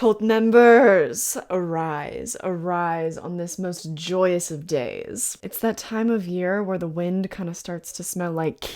Cult members, arise, arise on this most joyous of days. It's that time of year where the wind kind of starts to smell like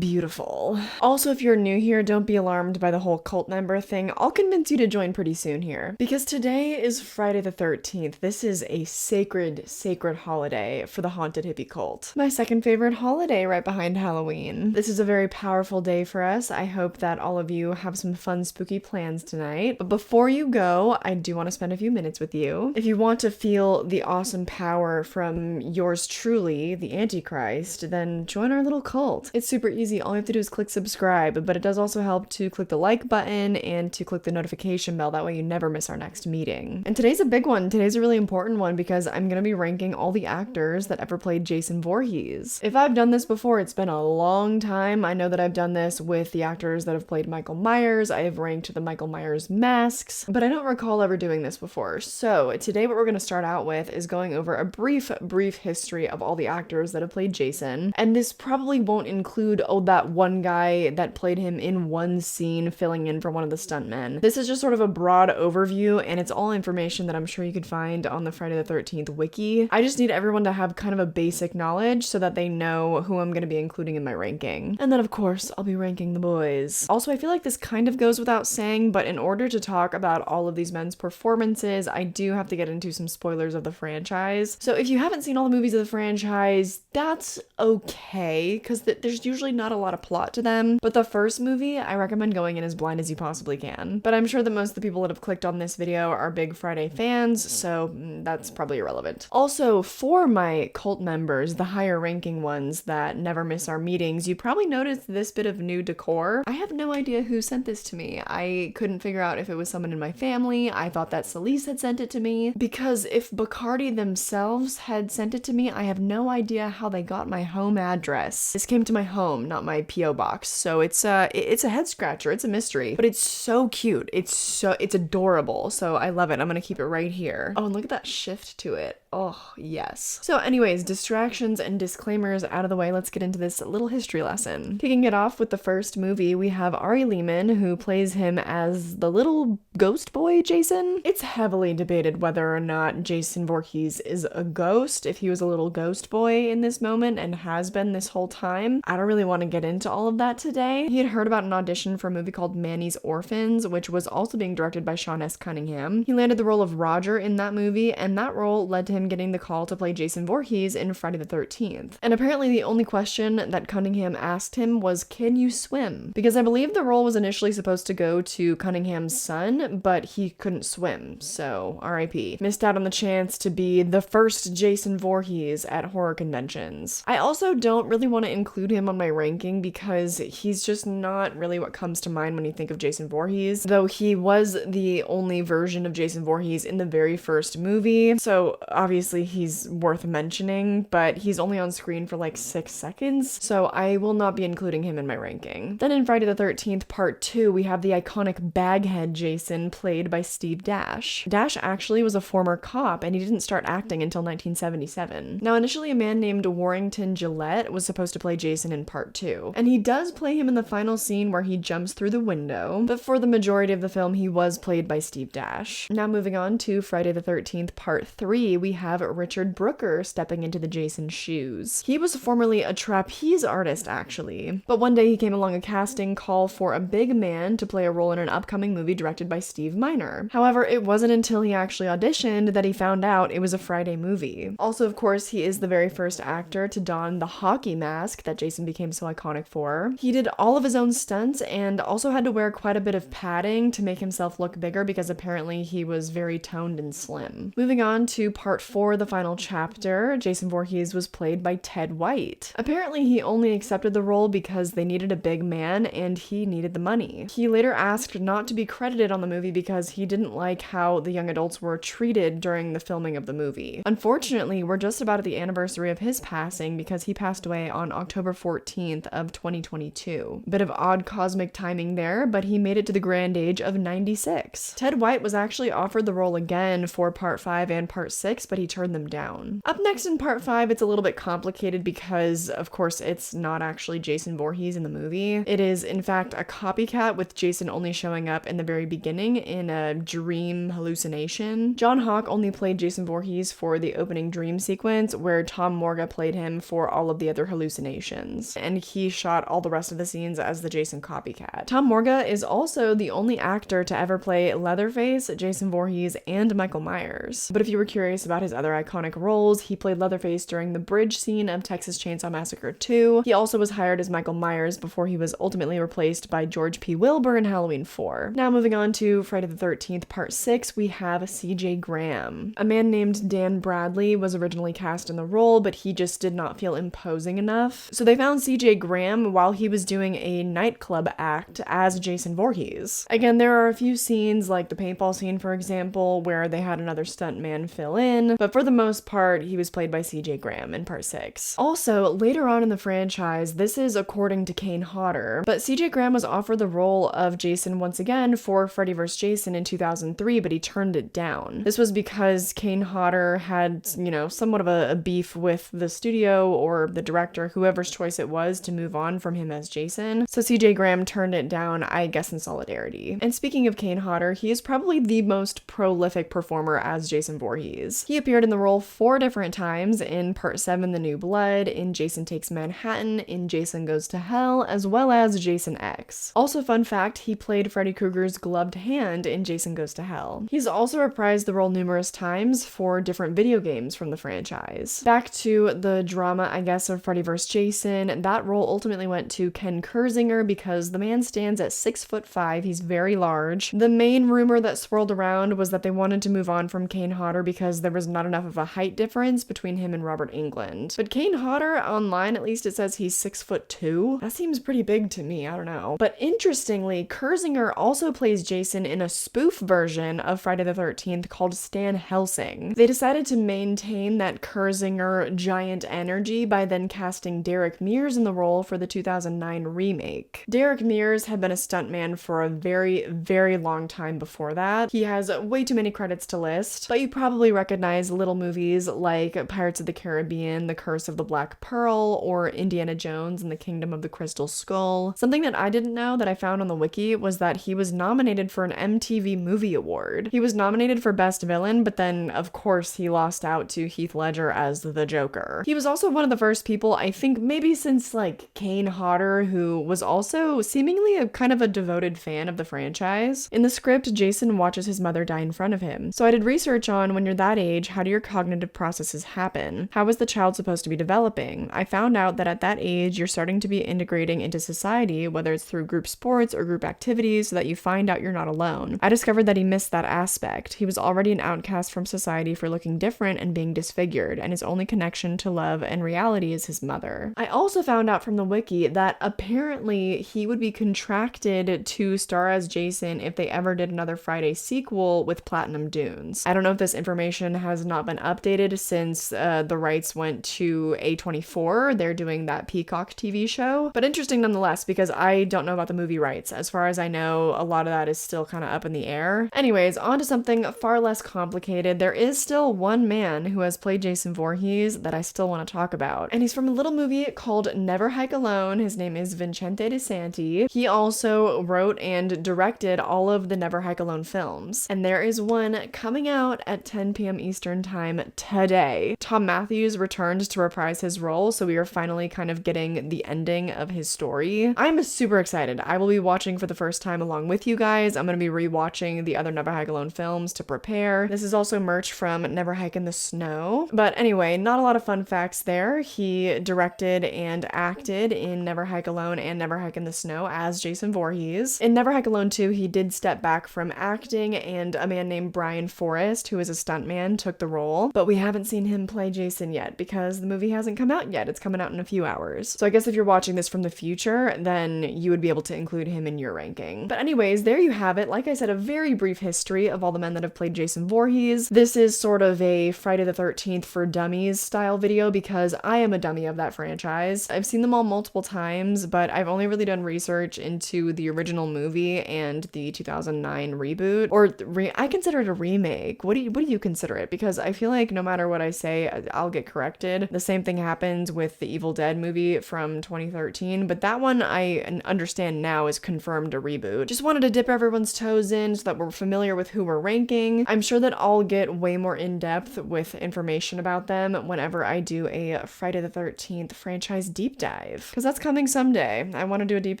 beautiful. Also, if you're new here, don't be alarmed by the whole cult member thing. I'll convince you to join pretty soon here. Because today is Friday the 13th. This is a sacred, sacred holiday for the haunted hippie cult. My second favorite holiday right behind Halloween. This is a very powerful day for us. I hope that all of you have some fun, spooky plans tonight. But before you go, I do want to spend a few minutes with you. If you want to feel the awesome power from yours truly, the Antichrist, then join our little cult. It's super easy. All you have to do is click subscribe, but it does also help to click the like button and to click the notification bell. That way you never miss our next meeting. And today's a big one. Today's a really important one because I'm going to be ranking all the actors that ever played Jason Voorhees. If I've done this before, it's been a long time. I know that I've done this with the actors that have played Michael Myers. I have ranked the Michael Myers masks, but I don't recall ever doing this before. So today what we're going to start out with is going over a brief history of all the actors that have played Jason. And this probably won't include that one guy that played him in one scene filling in for one of the stuntmen. This is just sort of a broad overview, and it's all information that I'm sure you could find on the Friday the 13th wiki. I just need everyone to have kind of a basic knowledge so that they know who I'm going to be including in my ranking. And then of course, I'll be ranking the boys. Also, I feel like this kind of goes without saying, but in order to talk about all of these men's performances, I do have to get into some spoilers of the franchise. So if you haven't seen all the movies of the franchise, that's okay, because there's usually not a lot of plot to them, but the first movie, I recommend going in as blind as you possibly can. But I'm sure that most of the people that have clicked on this video are big Friday fans, so that's probably irrelevant. Also, for my cult members, the higher ranking ones that never miss our meetings, you probably noticed this bit of new decor. I have no idea who sent this to me. I couldn't figure out if it was someone in my family. I thought that Celise had sent it to me, because if Bacardi themselves had sent it to me, I have no idea how they got my home address. This came to my home, not my P.O. box, so it's a head scratcher. It's a mystery, but it's so cute. It's adorable, so I love it. I'm gonna keep it right here. Oh, and look at that shift to it. Oh, yes. So anyways, distractions and disclaimers out of the way, let's get into this little history lesson. Kicking it off with the first movie, we have Ari Lehman, who plays him as the little ghost boy Jason. It's heavily debated whether or not Jason Voorhees is a ghost, if he was a little ghost boy in this moment and has been this whole time. I don't really want to get into all of that today. He had heard about an audition for a movie called Manny's Orphans, which was also being directed by Sean S. Cunningham. He landed the role of Roger in that movie, and that role led to him getting the call to play Jason Voorhees in Friday the 13th. And apparently the only question that Cunningham asked him was, can you swim? Because I believe the role was initially supposed to go to Cunningham's son, but he couldn't swim, so RIP. Missed out on the chance to be the first Jason Voorhees at horror conventions. I also don't really want to include him on my ranking because he's just not really what comes to mind when you think of Jason Voorhees, though he was the only version of Jason Voorhees in the very first movie, so obviously he's worth mentioning, but he's only on screen for like 6 seconds, so I will not be including him in my ranking. Then in Friday the 13th Part 2, we have the iconic Baghead Jason played by Steve Dash. Dash actually was a former cop, and he didn't start acting until 1977. Now, initially a man named Warrington Gillette was supposed to play Jason in Part 2, and he does play him in the final scene where he jumps through the window, but for the majority of the film he was played by Steve Dash. Now moving on to Friday the 13th Part 3, we have Richard Brooker stepping into the Jason shoes. He was formerly a trapeze artist actually, but one day he came along a casting call for a big man to play a role in an upcoming movie directed by Steve Miner. However, it wasn't until he actually auditioned that he found out it was a Friday movie. Also, of course, he is the very first actor to don the hockey mask that Jason became so iconic for. He did all of his own stunts and also had to wear quite a bit of padding to make himself look bigger because apparently he was very toned and slim. Moving on to Part 4, the final chapter, Jason Voorhees was played by Ted White. Apparently he only accepted the role because they needed a big man and he needed the money. He later asked not to be credited on the movie because he didn't like how the young adults were treated during the filming of the movie. Unfortunately, we're just about at the anniversary of his passing because he passed away on October 14th of 2022. Bit of odd cosmic timing there, but he made it to the grand age of 96. Ted White was actually offered the role again for Part 5 and Part 6, but but he turned them down. Up next in part 5, it's a little bit complicated because, of course, it's not actually Jason Voorhees in the movie. It is, in fact, a copycat with Jason only showing up in the very beginning in a dream hallucination. John Hawke only played Jason Voorhees for the opening dream sequence, where Tom Morga played him for all of the other hallucinations, and he shot all the rest of the scenes as the Jason copycat. Tom Morga is also the only actor to ever play Leatherface, Jason Voorhees, and Michael Myers. But if you were curious about his other iconic roles, he played Leatherface during the bridge scene of Texas Chainsaw Massacre 2. He also was hired as Michael Myers before he was ultimately replaced by George P. Wilbur in Halloween 4. Now moving on to Friday the 13th Part 6, we have C.J. Graham. A man named Dan Bradley was originally cast in the role, but he just did not feel imposing enough. So they found C.J. Graham while he was doing a nightclub act as Jason Voorhees. Again, there are a few scenes, like the paintball scene for example, where they had another stuntman fill in, but for the most part, he was played by C.J. Graham in Part 6. Also, later on in the franchise, this is according to Kane Hodder, but C.J. Graham was offered the role of Jason once again for Freddy vs. Jason in 2003, but he turned it down. This was because Kane Hodder had, somewhat of a beef with the studio or the director, whoever's choice it was, to move on from him as Jason. So C.J. Graham turned it down, I guess in solidarity. And speaking of Kane Hodder, he is probably the most prolific performer as Jason Voorhees. He appeared in the role 4 different times, in Part 7, The New Blood, in Jason Takes Manhattan, in Jason Goes to Hell, as well as Jason X. Also, fun fact, he played Freddy Krueger's gloved hand in Jason Goes to Hell. He's also reprised the role numerous times for different video games from the franchise. Back to the drama, I guess, of Freddy vs. Jason, that role ultimately went to Ken Kersinger because the man stands at 6'5", he's very large. The main rumor that swirled around was that they wanted to move on from Kane Hodder because there was not enough of a height difference between him and Robert Englund. But Kane Hodder, online at least, it says he's 6'2". That seems pretty big to me, I don't know. But interestingly, Kersinger also plays Jason in a spoof version of Friday the 13th called Stan Helsing. They decided to maintain that Kersinger giant energy by then casting Derek Mears in the role for the 2009 remake. Derek Mears had been a stuntman for a very, very long time before that. He has way too many credits to list, but you probably recognize little movies like Pirates of the Caribbean, The Curse of the Black Pearl, or Indiana Jones and the Kingdom of the Crystal Skull. Something that I didn't know that I found on the wiki was that he was nominated for an MTV Movie Award. He was nominated for Best Villain, but then, of course, he lost out to Heath Ledger as the Joker. He was also one of the first people, I think maybe since like Kane Hodder, who was also seemingly a kind of a devoted fan of the franchise. In the script, Jason watches his mother die in front of him. So I did research on, when you're that age, how do your cognitive processes happen? How is the child supposed to be developing? I found out that at that age, you're starting to be integrating into society, whether it's through group sports or group activities, so that you find out you're not alone. I discovered that he missed that aspect. He was already an outcast from society for looking different and being disfigured, and his only connection to love and reality is his mother. I also found out from the wiki that apparently he would be contracted to star as Jason if they ever did another Friday sequel with Platinum Dunes. I don't know if this information has not been updated since the rights went to A24. They're doing that Peacock TV show, but interesting nonetheless because I don't know about the movie rights. As far as I know, a lot of that is still kind of up in the air. Anyways, on to something far less complicated. There is still one man who has played Jason Voorhees that I still want to talk about, and he's from a little movie called Never Hike Alone. His name is Vincente De Santi. He also wrote and directed all of the Never Hike Alone films, and there is one coming out at 10 p.m. Eastern time today. Tom Matthews returned to reprise his role, so we are finally kind of getting the ending of his story. I'm super excited. I will be watching for the first time along with you guys. I'm going to be rewatching the other Never Hike Alone films to prepare. This is also merch from Never Hike in the Snow. But anyway, not a lot of fun facts there. He directed and acted in Never Hike Alone and Never Hike in the Snow as Jason Voorhees. In Never Hike Alone 2, he did step back from acting, and a man named Brian Forrest, who is a stuntman, took the role. But we haven't seen him play Jason yet because the movie hasn't come out yet. It's coming out in a few hours. So I guess if you're watching this from the future, then you would be able to include him in your ranking. But anyways, there you have it. Like I said, a very brief history of all the men that have played Jason Voorhees. This is sort of a Friday the 13th for dummies style video because I am a dummy of that franchise. I've seen them all multiple times, but I've only really done research into the original movie and the 2009 reboot, or I consider it a remake. What do you consider it? Because because I feel like no matter what I say, I'll get corrected. The same thing happens with the Evil Dead movie from 2013, but that one I understand now is confirmed a reboot. Just wanted to dip everyone's toes in so that we're familiar with who we're ranking. I'm sure that I'll get way more in-depth with information about them whenever I do a Friday the 13th franchise deep dive, because that's coming someday. I want to do a deep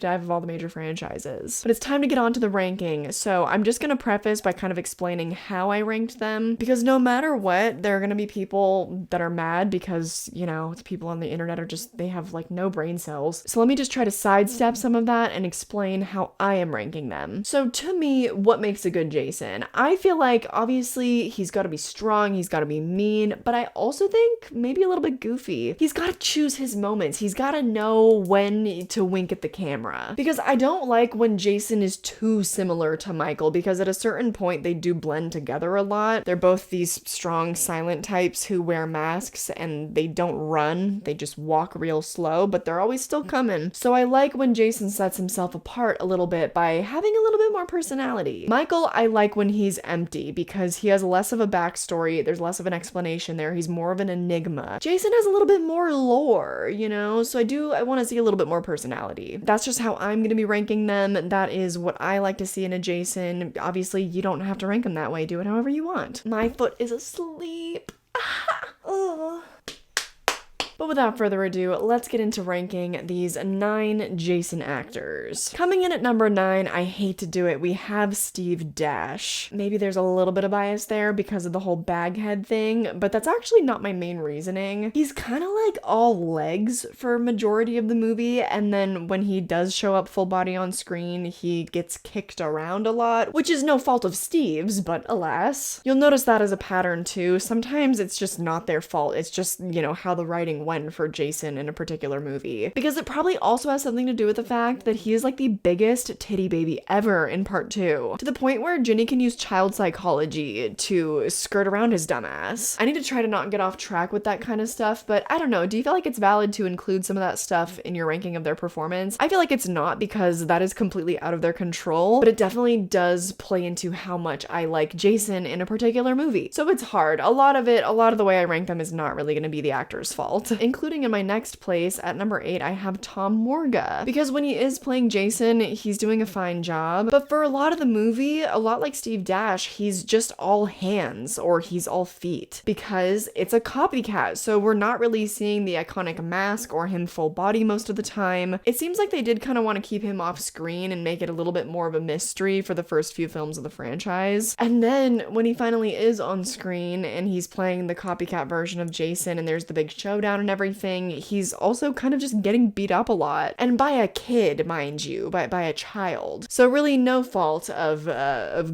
dive of all the major franchises. But it's time to get on to the ranking, so I'm just going to preface by kind of explaining how I ranked them, because no matter what, there are going to be people that are mad because, you know, people on the internet are just, they have like no brain cells. So let me just try to sidestep some of that and explain how I am ranking them. So to me, what makes a good Jason? I feel like obviously he's got to be strong, he's got to be mean, but I also think maybe a little bit goofy. He's got to choose his moments. He's got to know when to wink at the camera, because I don't like when Jason is too similar to Michael, because at a certain point they do blend together a lot. They're both these strong silent types who wear masks and they don't run, they just walk real slow, but they're always still coming. So I like when Jason sets himself apart a little bit by having a little bit more personality. Michael, I like when he's empty because he has less of a backstory, there's less of an explanation there, he's more of an enigma. Jason has a little bit more lore, you know, so I want to see a little bit more personality. That's just how I'm going to be ranking them. That is what I like to see in a Jason. Obviously, you don't have to rank them that way, do it however you want. My foot is asleep. Ugh. But without further ado, let's get into ranking these 9 Jason actors. Coming in at number 9, I hate to do it, we have Steve Dash. Maybe there's a little bit of bias there because of the whole baghead thing, but that's actually not my main reasoning. He's kind of like all legs for majority of the movie, and then when he does show up full body on screen, he gets kicked around a lot, which is no fault of Steve's, but alas. You'll notice that as a pattern too. Sometimes it's just not their fault, it's just, you know, how the writing went for Jason in a particular movie. Because it probably also has something to do with the fact that he is like the biggest titty baby ever in part 2, to the point where Ginny can use child psychology to skirt around his dumbass. I need to try to not get off track with that kind of stuff, but I don't know, do you feel like it's valid to include some of that stuff in your ranking of their performance? I feel like it's not, because that is completely out of their control, but it definitely does play into how much I like Jason in a particular movie. So it's hard. A lot of the way I rank them is not really going to be the actor's fault. Including in my next place at number 8, I have Tom Morga, because when he is playing Jason, he's doing a fine job, but for a lot of the movie, a lot like Steve Dash, he's just all hands or he's all feet, because it's a copycat, so we're not really seeing the iconic mask or him full body most of the time. It seems like they did kind of want to keep him off screen and make it a little bit more of a mystery for the first few films of the franchise, and then when he finally is on screen and he's playing the copycat version of Jason and there's the big showdown and everything, he's also kind of just getting beat up a lot, and by a kid, mind you, by a child. So really no fault of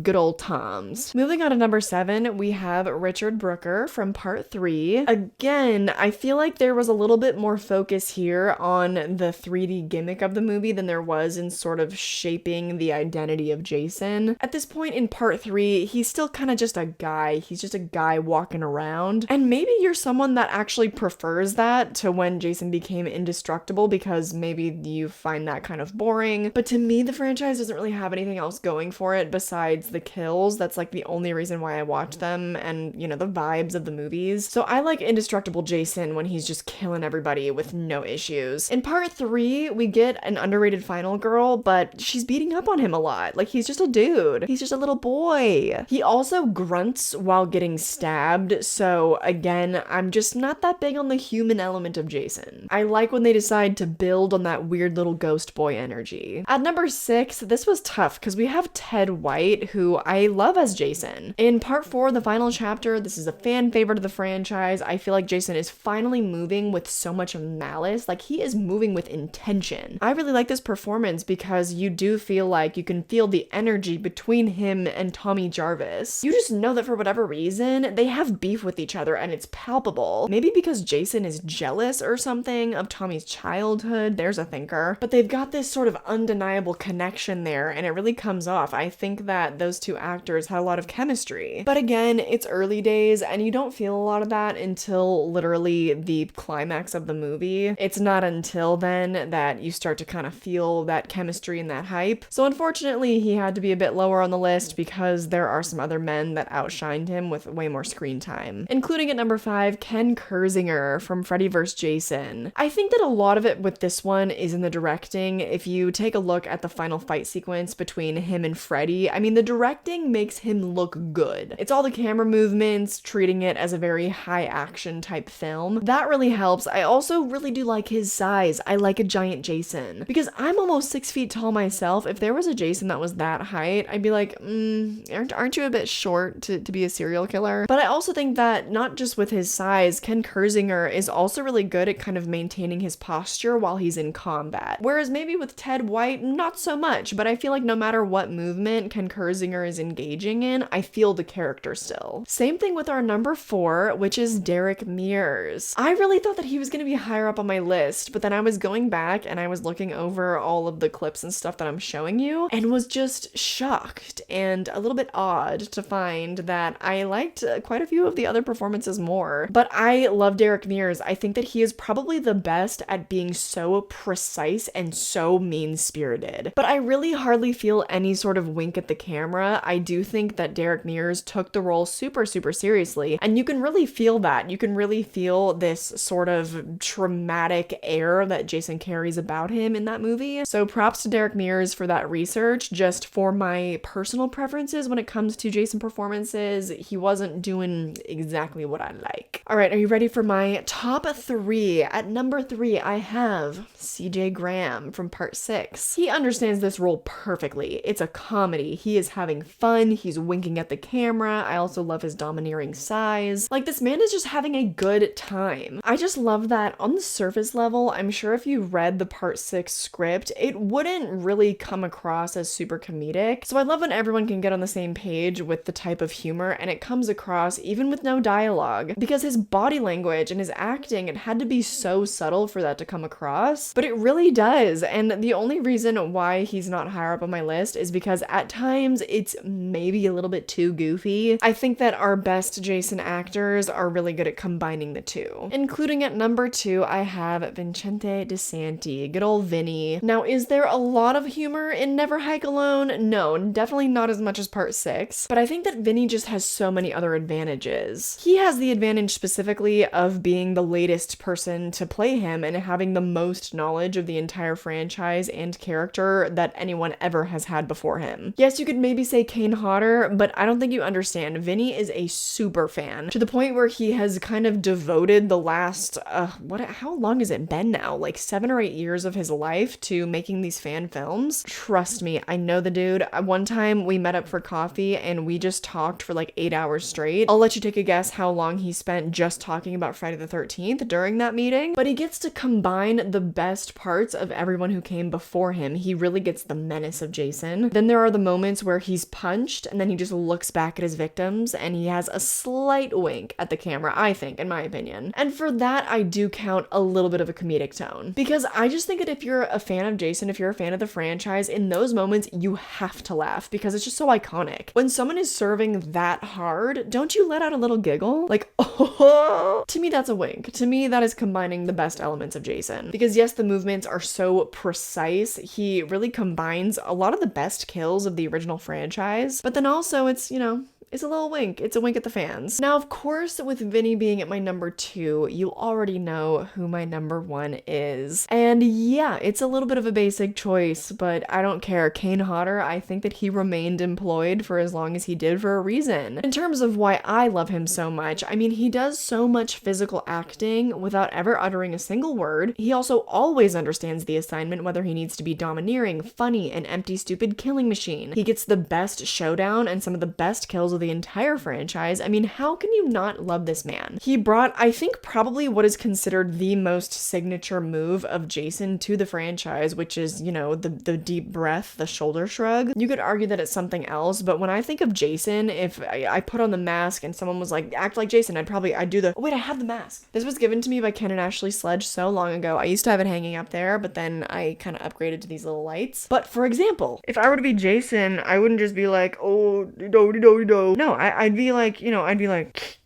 good old Tom's. Moving on to number 7, we have Richard Brooker from part 3. Again, I feel like there was a little bit more focus here on the 3D gimmick of the movie than there was in sort of shaping the identity of Jason. At this point in part 3, he's still kind of just a guy. He's just a guy walking around, and maybe you're someone that actually prefers that to when Jason became indestructible, because maybe you find that kind of boring. But to me, the franchise doesn't really have anything else going for it besides the kills. That's like the only reason why I watch them, and, you know, the vibes of the movies. So I like indestructible Jason when he's just killing everybody with no issues. In part 3, we get an underrated final girl, but she's beating up on him a lot. Like, he's just a dude. He's just a little boy. He also grunts while getting stabbed, so again, I'm just not that big on the human element of Jason. I like when they decide to build on that weird little ghost boy energy. At number 6, this was tough because we have Ted White, who I love as Jason. In part 4, the final chapter, this is a fan favorite of the franchise. I feel like Jason is finally moving with so much malice, like he is moving with intention. I really like this performance because you do feel like you can feel the energy between him and Tommy Jarvis. You just know that for whatever reason, they have beef with each other and it's palpable. Maybe because Jason is jealous or something of Tommy's childhood. There's a thinker. But they've got this sort of undeniable connection there, and it really comes off. I think that those two actors had a lot of chemistry. But again, it's early days, and you don't feel a lot of that until literally the climax of the movie. It's not until then that you start to kind of feel that chemistry and that hype. So unfortunately, he had to be a bit lower on the list because there are some other men that outshined him with way more screen time. Including at number 5, Ken Kersinger from Freddy vs. Jason. I think that a lot of it with this one is in the directing. If you take a look at the final fight sequence between him and Freddy, I mean, the directing makes him look good. It's all the camera movements, treating it as a very high action type film. That really helps. I also really do like his size. I like a giant Jason. Because I'm almost 6 feet tall myself. If there was a Jason that was that height, I'd be like, aren't you a bit short to be a serial killer? But I also think that not just with his size, Ken Kersinger is also really good at kind of maintaining his posture while he's in combat. Whereas maybe with Ted White, not so much, but I feel like no matter what movement Ken Kersinger is engaging in, I feel the character still. Same thing with our number 4, which is Derek Mears. I really thought that he was going to be higher up on my list, but then I was going back and I was looking over all of the clips and stuff that I'm showing you and was just shocked and a little bit odd to find that I liked quite a few of the other performances more. But I love Derek Mears. I think that he is probably the best at being so precise and so mean-spirited. But I really hardly feel any sort of wink at the camera. I do think that Derek Mears took the role super, super seriously, and you can really feel that. You can really feel this sort of traumatic air that Jason carries about him in that movie. So props to Derek Mears for that research. Just for my personal preferences when it comes to Jason performances, he wasn't doing exactly what I like. All right, are you ready for my top 3? At number 3, I have CJ Graham from Part 6. He understands this role perfectly. It's a comedy. He is having fun. He's winking at the camera. I also love his domineering size. Like, this man is just having a good time. I just love that on the surface level. I'm sure if you read the Part 6 script, it wouldn't really come across as super comedic. So I love when everyone can get on the same page with the type of humor, and it comes across even with no dialogue, because his body language and his acting, it had to be so subtle for that to come across, but it really does. And the only reason why he's not higher up on my list is because at times it's maybe a little bit too goofy. I think that our best Jason actors are really good at combining the two. Including at number 2, I have Vincente DeSanti, good old Vinny. Now, is there a lot of humor in Never Hike Alone? No, definitely not as much as Part 6, but I think that Vinny just has so many other advantages. He has the advantage specifically of being the latest person to play him and having the most knowledge of the entire franchise and character that anyone ever has had before him. Yes, you could maybe say Kane Hodder, but I don't think you understand. Vinny is a super fan, to the point where he has kind of devoted the last, how long has it been now? Like 7 or 8 years of his life to making these fan films. Trust me, I know the dude. One time we met up for coffee and we just talked for like 8 hours straight. I'll let you take a guess how long he spent just talking about Friday the 13th during that meeting, but he gets to combine the best parts of everyone who came before him. He really gets the menace of Jason. Then there are the moments where he's punched and then he just looks back at his victims and he has a slight wink at the camera, I think, in my opinion. And for that, I do count a little bit of a comedic tone, because I just think that if you're a fan of Jason, if you're a fan of the franchise, in those moments, you have to laugh because it's just so iconic. When someone is serving that hard, don't you let out a little giggle? Like, oh, to me, that's a wink. To me, that is combining the best elements of Jason. Because yes, the movements are so precise. He really combines a lot of the best kills of the original franchise, but then also it's, it's a little wink. It's a wink at the fans. Now, of course, with Vinny being at my number 2, you already know who my number 1 is. And yeah, it's a little bit of a basic choice, but I don't care. Kane Hodder, I think that he remained employed for as long as he did for a reason. In terms of why I love him so much, I mean, he does so much physical acting without ever uttering a single word. He also always understands the assignment, whether he needs to be domineering, funny, an empty, stupid killing machine. He gets the best showdown and some of the best kills of the entire franchise. I mean, how can you not love this man? He brought, I think, probably what is considered the most signature move of Jason to the franchise, which is, you know, the deep breath, the shoulder shrug. You could argue that it's something else, but when I think of Jason, if I put on the mask and someone was like, act like Jason, I'd do the, oh wait, I have the mask. This was given to me by Ken and Ashley Sledge so long ago. I used to have it hanging up there, but then I kind of upgraded to these little lights. But for example, if I were to be Jason, I wouldn't just be like, oh, do. No, I'd be like, you know, I'd be like,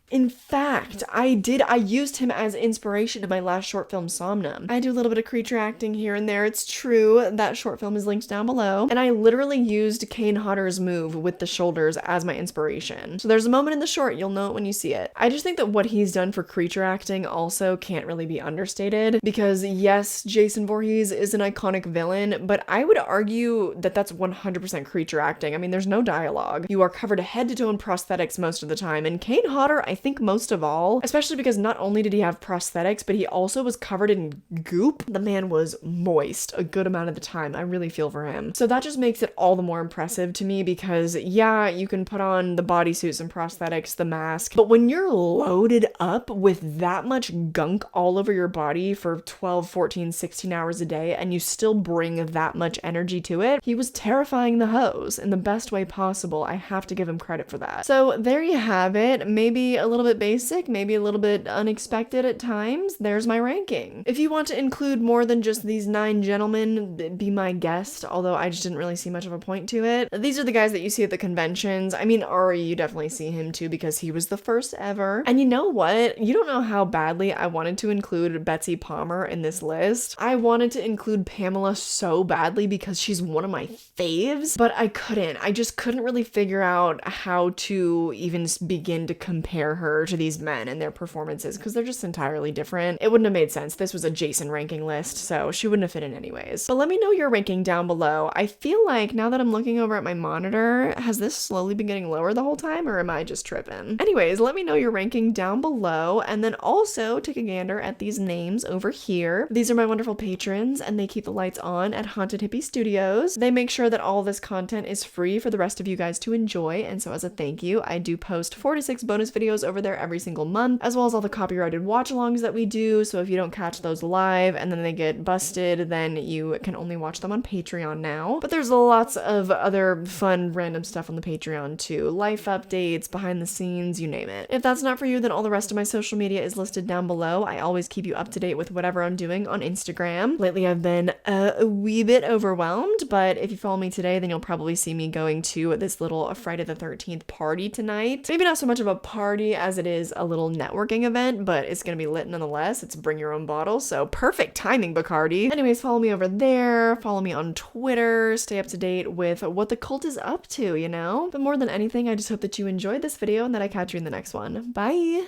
in fact, I used him as inspiration in my last short film, Somnum. I do a little bit of creature acting here and there. It's true. That short film is linked down below. And I literally used Kane Hodder's move with the shoulders as my inspiration. So there's a moment in the short, you'll know it when you see it. I just think that what he's done for creature acting also can't really be understated, because yes, Jason Voorhees is an iconic villain, but I would argue that that's 100% creature acting. I mean, there's no dialogue. You are covered head to toe in prosthetics most of the time, and Kane Hodder, I think most of all, especially because not only did he have prosthetics, but he also was covered in goop. The man was moist a good amount of the time. I really feel for him. So that just makes it all the more impressive to me, because yeah, you can put on the bodysuits and prosthetics, the mask, but when you're loaded up with that much gunk all over your body for 12, 14, 16 hours a day, and you still bring that much energy to it, he was terrifying the hoes in the best way possible. I have to give him credit for that. So there you have it. Maybe a little bit basic, maybe a little bit unexpected at times. There's my ranking. If you want to include more than just these 9 gentlemen, be my guest, although I just didn't really see much of a point to it. These are the guys that you see at the conventions. I mean, Ari, you definitely see him too, because he was the first ever. And you know what? You don't know how badly I wanted to include Betsy Palmer in this list. I wanted to include Pamela so badly because she's one of my faves, but I couldn't. I just couldn't really figure out how to even begin to compare her to these men and their performances, because they're just entirely different. It wouldn't have made sense. This was a Jason ranking list, so she wouldn't have fit in anyways. But let me know your ranking down below. I feel like now that I'm looking over at my monitor, has this slowly been getting lower the whole time, or am I just tripping? Anyways, let me know your ranking down below, and then also take a gander at these names over here. These are my wonderful patrons, and they keep the lights on at Haunted Hippie Studios. They make sure that all this content is free for the rest of you guys to enjoy, and so as a thank you, I do post 4 to 6 bonus videos over there every single month, as well as all the copyrighted watch-alongs that we do. So if you don't catch those live and then they get busted, then you can only watch them on Patreon now. But there's lots of other fun random stuff on the Patreon too. Life updates, behind the scenes, you name it. If that's not for you, then all the rest of my social media is listed down below. I always keep you up to date with whatever I'm doing on Instagram. Lately I've been a wee bit overwhelmed, but if you follow me today, then you'll probably see me going to this little Friday the 13th party tonight. Maybe not so much of a party as it is a little networking event, but it's gonna be lit nonetheless. It's bring your own bottle, so perfect timing, Bacardi. Anyways, follow me over there, follow me on Twitter, stay up to date with what the cult is up to, you know? But more than anything, I just hope that you enjoyed this video and that I catch you in the next one. Bye!